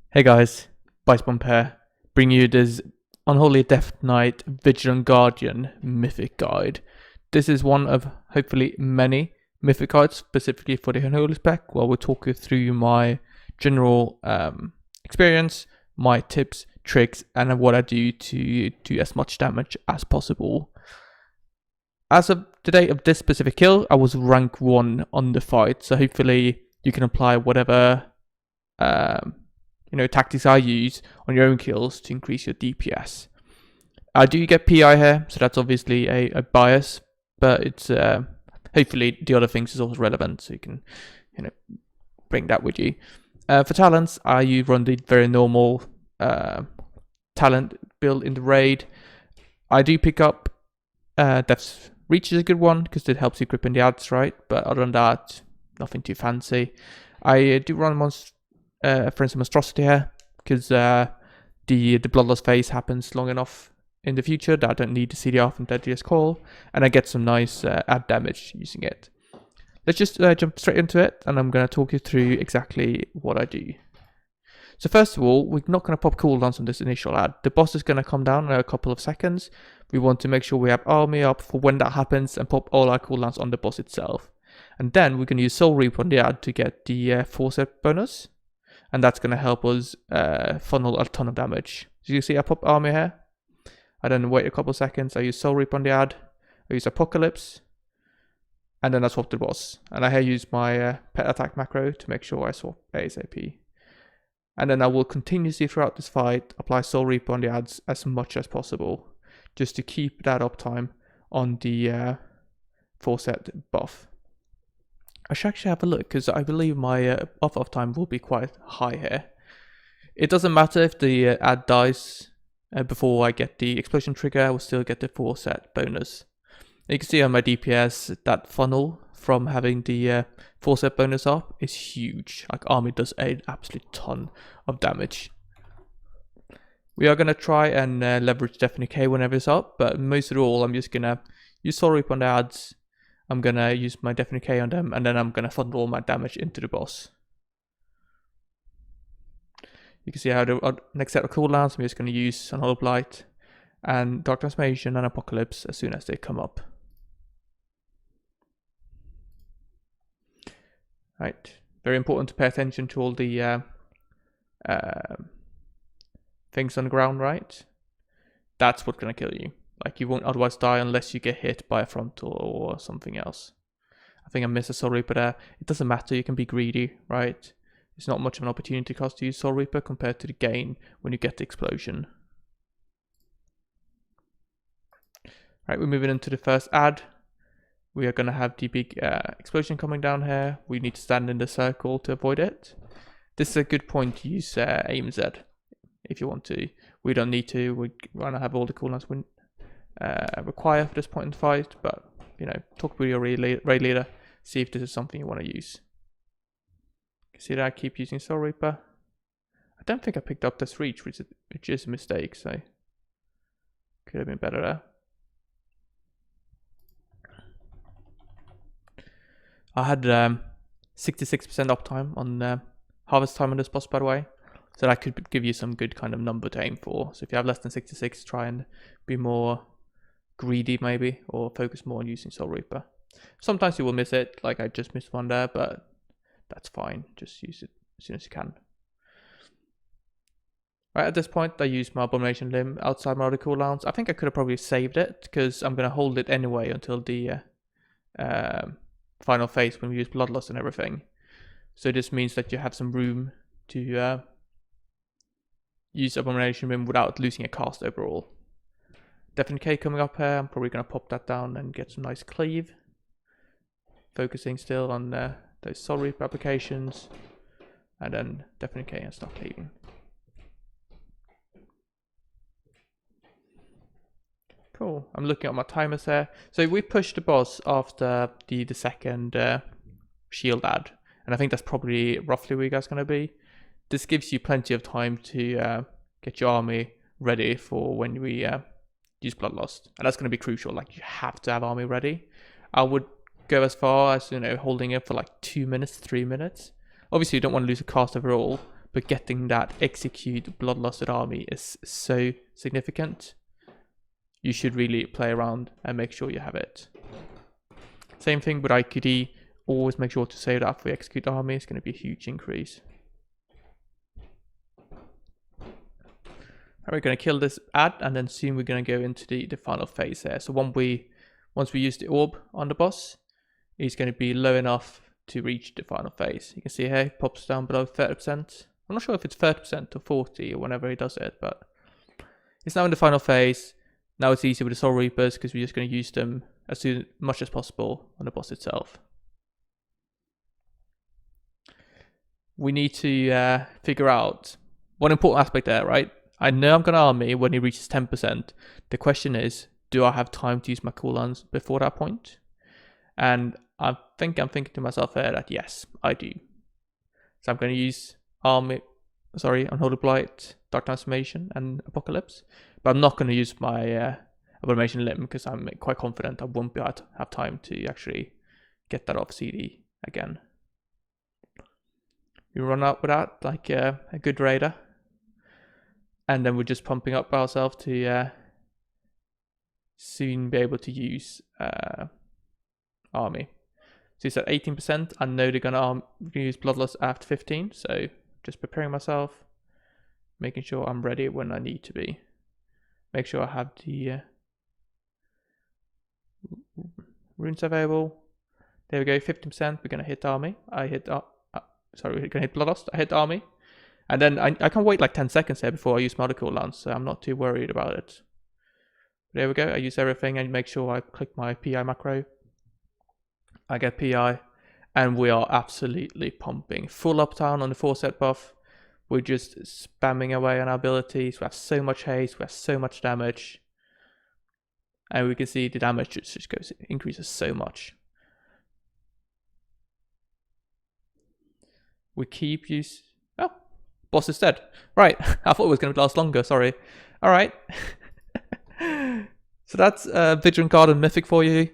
Hey guys, Bicebomb here, bringing you this Unholy Death Knight Vigilant Guardian Mythic Guide. This is one of hopefully many Mythic Guides specifically for the Unholy spec, where we'll talk you through my general experience, my tips, tricks, and what I do to do as much damage as possible. As of the date of this specific kill, I was rank 1 on the fight, so hopefully you can apply whatever tactics I use on your own kills to increase your DPS. I do get PI here, so that's obviously a bias, but it's hopefully the other things is also relevant, so you can bring that with you. For talents, I run the very normal talent build in the raid. I do pick up Death's Reach is a good one because it helps you grip in the ads, right? But other than that, nothing too fancy. I do run for instance, Monstrosity here, because the Bloodlust phase happens long enough in the future that I don't need the CDR from Deadliest Call, and I get some nice ad damage using it. Let's just jump straight into it, and I'm going to talk you through exactly what I do. So first of all, we're not going to pop cooldowns on this initial ad. The boss is going to come down in a couple of seconds. We want to make sure we have army up for when that happens and pop all our cooldowns on the boss itself. And then we're going to use Soul Reap on the ad to get the force-up bonus. And that's going to help us funnel a ton of damage. So you see I pop army here. I then wait a couple of seconds. I use Soul Reap on the ad. I use Apocalypse. And then I swap the boss. And I here use my pet attack macro to make sure I swap ASAP. And then I will continuously throughout this fight apply Soul Reap on the ads as much as possible, just to keep that uptime on the 4-set buff. I should actually have a look, because I believe my buff uptime will be quite high here. It doesn't matter if the ad dies before I get the explosion trigger, I will still get the 4-set bonus. You can see on my DPS, that funnel from having the 4-set bonus up is huge. Like, army does an absolute ton of damage. We are going to try and leverage Deafening K whenever it's up, but most of all, I'm just going to use Soul Reap on the ads. I'm going to use my Deafening K on them, and then I'm going to funnel all my damage into the boss. You can see how the next set of cooldowns, I'm just going to use Unholy Blight and Dark Transformation and Apocalypse as soon as they come up. Right, very important to pay attention to all the things on the ground, right? That's what's going to kill you. Like, you won't otherwise die unless you get hit by a frontal or something else. I think I missed a Soul Reaper there. It doesn't matter, you can be greedy, right? It's not much of an opportunity cost to use Soul Reaper compared to the gain when you get the explosion. Right, we're moving into the first ad. We are going to have the big explosion coming down here. We need to stand in the circle to avoid it. This is a good point to use aim Z if you want to. We don't need to. We're going to have all the cooldowns we require for this point in the fight. But, talk with your raid leader. See if this is something you want to use. You can see that I keep using Soul Reaper. I don't think I picked up this reach, which is a mistake. So, could have been better there. I had 66% uptime on harvest time on this boss, by the way. So that could give you some good kind of number to aim for. So if you have less than 66, try and be more greedy maybe, or focus more on using Soul Reaper. Sometimes you will miss it, like I just missed one there, but that's fine. Just use it as soon as you can. Right, at this point, I used my Abomination Limb outside my other cooldowns. I think I could have probably saved it, because I'm going to hold it anyway until the final phase when we use Bloodlust and everything. So this means that you have some room to use Abomination Limb without losing a cast overall. Deafening K coming up here. I'm probably going to pop that down and get some nice cleave. Focusing still on those Soul Reap applications. And then Deafening K and start cleaving. Cool. I'm looking at my timers here. So we pushed the boss after the second shield ad. And I think that's probably roughly where you guys are going to be. This gives you plenty of time to get your army ready for when we use Bloodlust. And that's going to be crucial. Like, you have to have army ready. I would go as far as, you know, holding it for like 2 minutes, 3 minutes. Obviously, you don't want to lose a cast overall, but getting that execute bloodlusted army is so significant. You should really play around and make sure you have it. Same thing with IQD. Always make sure to save that for execute army. It's going to be a huge increase. We're going to kill this ad, and then soon we're going to go into the final phase here. So once we use the orb on the boss, it's going to be low enough to reach the final phase. You can see here, it pops down below 30%. I'm not sure if it's 30% or 40 or whenever he does it, but it's now in the final phase. Now it's easy with the Soul Reapers because we're just going to use them as much as possible on the boss itself. We need to figure out one important aspect there, right? I know I'm going to army when he reaches 10%. The question is, do I have time to use my cooldowns before that point? And I'm thinking to myself here that yes, I do. So I'm going to use Unholy Blight, Dark Transformation, and Apocalypse. But I'm not going to use my Abomination Limb because I'm quite confident I won't be able to have time to actually get that off CD again. We run out with that like a good raider. And then we're just pumping up ourselves to soon be able to use army. So it's at 18%. I know they're going to use Bloodlust after 15. So just preparing myself, making sure I'm ready when I need to be. Make sure I have the runes available. There we go, 15%. We're going to hit army. We're going to hit Bloodlust. I hit army. And then I can wait like 10 seconds here before I use my other cooldowns, so I'm not too worried about it. There we go, I use everything and make sure I click my PI macro. I get PI, and we are absolutely pumping. Full uptown on the 4-set buff. We're just spamming away on our abilities. We have so much haste, we have so much damage. And we can see the damage just increases so much. We keep use. Oh, boss is dead. Right, I thought it was going to last longer, sorry. Alright. So that's Vigilant Guardian Mythic for you.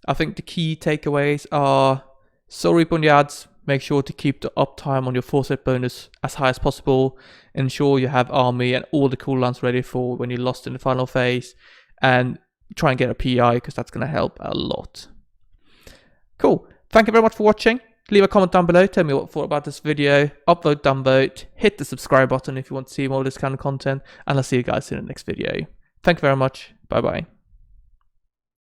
I think the key takeaways are Soul Reaper on your ads. Make sure to keep the uptime on your 4-set bonus as high as possible. Ensure you have army and all the cooldowns ready for when you're lost in the final phase. And try and get a PI because that's going to help a lot. Cool. Thank you very much for watching. Leave a comment down below. Tell me what you thought about this video. Upvote, downvote. Hit the subscribe button if you want to see more of this kind of content. And I'll see you guys in the next video. Thank you very much. Bye bye.